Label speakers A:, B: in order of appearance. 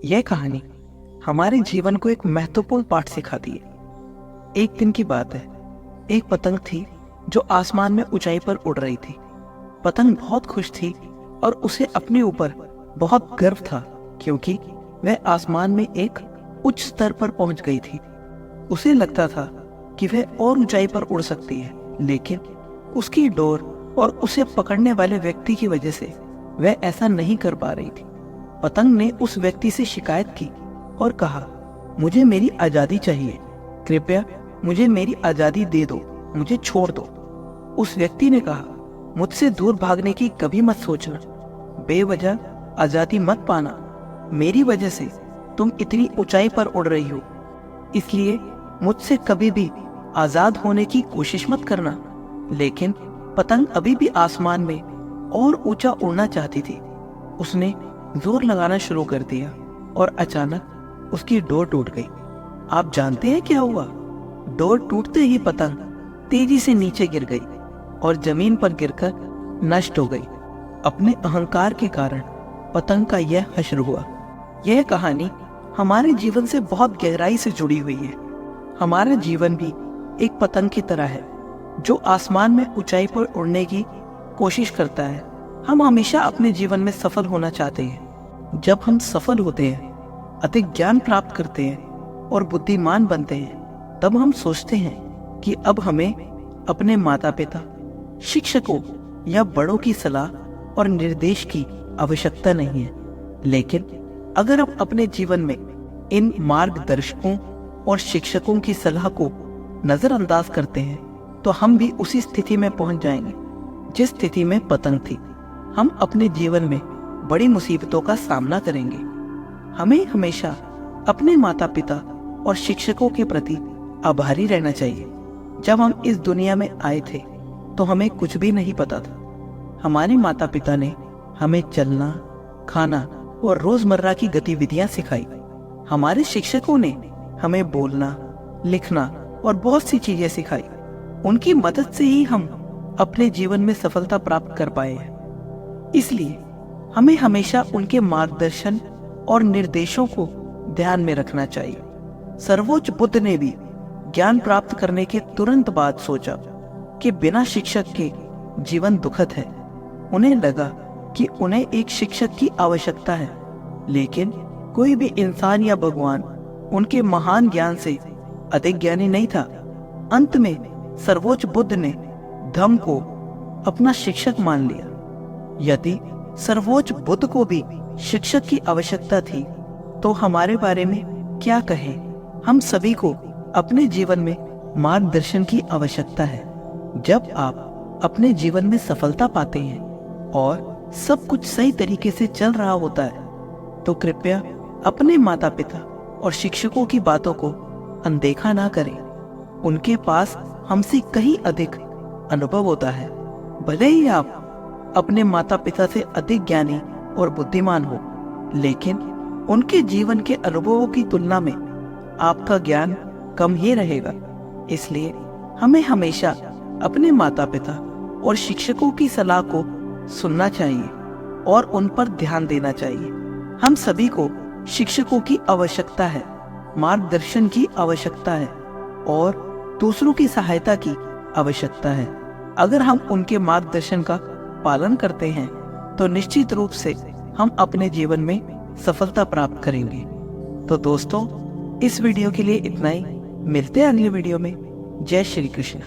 A: यह कहानी हमारे जीवन को एक महत्वपूर्ण पाठ सिखाती है। एक दिन की बात है, एक पतंग थी जो आसमान में ऊंचाई पर उड़ रही थी। पतंग बहुत खुश थी और उसे अपने ऊपर बहुत गर्व था, क्योंकि वह आसमान में एक उच्च स्तर पर पहुंच गई थी। उसे लगता था कि वह और ऊंचाई पर उड़ सकती है, लेकिन उसकी डोर और उसे पकड़ने वाले व्यक्ति की वजह से वह ऐसा नहीं कर पा रही थी। पतंग ने उस व्यक्ति से शिकायत की और कहा, मुझे मेरी आजादी चाहिए, कृपया मुझे मेरी आजादी दे दो, मुझे छोड़ दो। उस व्यक्ति ने कहा, मुझसे दूर भागने की कभी मत सोचना, बेवजह आजादी मत पाना। मेरी वजह से तुम इतनी ऊंचाई पर उड़ रही हो, इसलिए मुझसे कभी भी आजाद होने की कोशिश मत करना। लेकिन पतंग अभी भी आसमान में और ऊंचा उड़ना चाहती थी। उसने जोर लगाना शुरू कर दिया और अचानक उसकी डोर टूट गई। आप जानते हैं क्या हुआ? डोर टूटते ही पतंग तेजी से नीचे गिर गई और जमीन पर गिरकर नष्ट हो गई। अपने अहंकार के कारण पतंग का यह हश्र हुआ। यह कहानी हमारे जीवन से बहुत गहराई से जुड़ी हुई है। हमारा जीवन भी एक पतंग की तरह है जो आसमान में ऊंचाई पर उड़ने की कोशिश करता है। हम हमेशा अपने जीवन में सफल होना चाहते हैं। जब हम सफल होते हैं, अधिक ज्ञान प्राप्त करते हैं और बुद्धिमान बनते हैं, तब हम सोचते हैं कि अब हमें अपने माता पिता, शिक्षकों या बड़ों की सलाह और निर्देश की आवश्यकता नहीं है। लेकिन अगर हम अपने जीवन में इन मार्गदर्शकों और शिक्षकों की सलाह को नजरअंदाज करते हैं, तो हम भी उसी स्थिति में पहुंच जाएंगे जिस स्थिति में पतंग थी। हम अपने जीवन में बड़ी मुसीबतों का सामना करेंगे। हमें हमेशा अपने माता पिता और शिक्षकों के प्रति आभारी रहना चाहिए। जब हम इस दुनिया में आए थे तो हमें कुछ भी नहीं पता था। हमारे माता पिता ने हमें चलना, खाना और रोजमर्रा की गतिविधियां सिखाई। हमारे शिक्षकों ने हमें बोलना, लिखना और बहुत सी चीजें सिखाई। उनकी मदद से ही हम अपने जीवन में सफलता प्राप्त कर पाए हैं। इसलिए हमें हमेशा उनके मार्गदर्शन और निर्देशों को ध्यान में रखना चाहिए। सर्वोच्च बुद्ध ने भी ज्ञान प्राप्त करने के तुरंत बाद सोचा कि बिना शिक्षक के जीवन दुखद है। उन्हें लगा कि उन्हें एक शिक्षक की आवश्यकता है, लेकिन कोई भी इंसान या भगवान उनके महान ज्ञान से अधिक ज्ञानी नहीं था। अंत में सर्वोच्च बुद्ध ने धम्म को अपना शिक्षक मान लिया। यदि सर्वोच्च बुद्ध को भी शिक्षक की आवश्यकता थी, तो हमारे बारे में क्या कहें? हम सभी को अपने जीवन में मार्गदर्शन की आवश्यकता है। जब आप अपने जीवन में सफलता पाते हैं और सब कुछ सही तरीके से चल रहा होता है, तो कृपया अपने माता पिता और शिक्षकों की बातों को अनदेखा ना करें। उनके पास हमसे कहीं अधिक अनुभव होता है। भले ही आप अपने माता पिता से अधिक ज्ञानी और बुद्धिमान हो, लेकिन उनके जीवन के अनुभवों की तुलना में आपका ज्ञान कम ही रहेगा। इसलिए हमें हमेशा अपने माता पिता और शिक्षकों की सलाह को सुनना चाहिए और उन पर ध्यान देना चाहिए। हम सभी को शिक्षकों की आवश्यकता है, मार्गदर्शन की आवश्यकता है और दूसरों की सहायता की आवश्यकता है। अगर हम उनके मार्गदर्शन का पालन करते हैं तो निश्चित रूप से हम अपने जीवन में सफलता प्राप्त करेंगे। तो दोस्तों, इस वीडियो के लिए इतना ही। मिलते हैं अगले वीडियो में। जय श्री कृष्ण।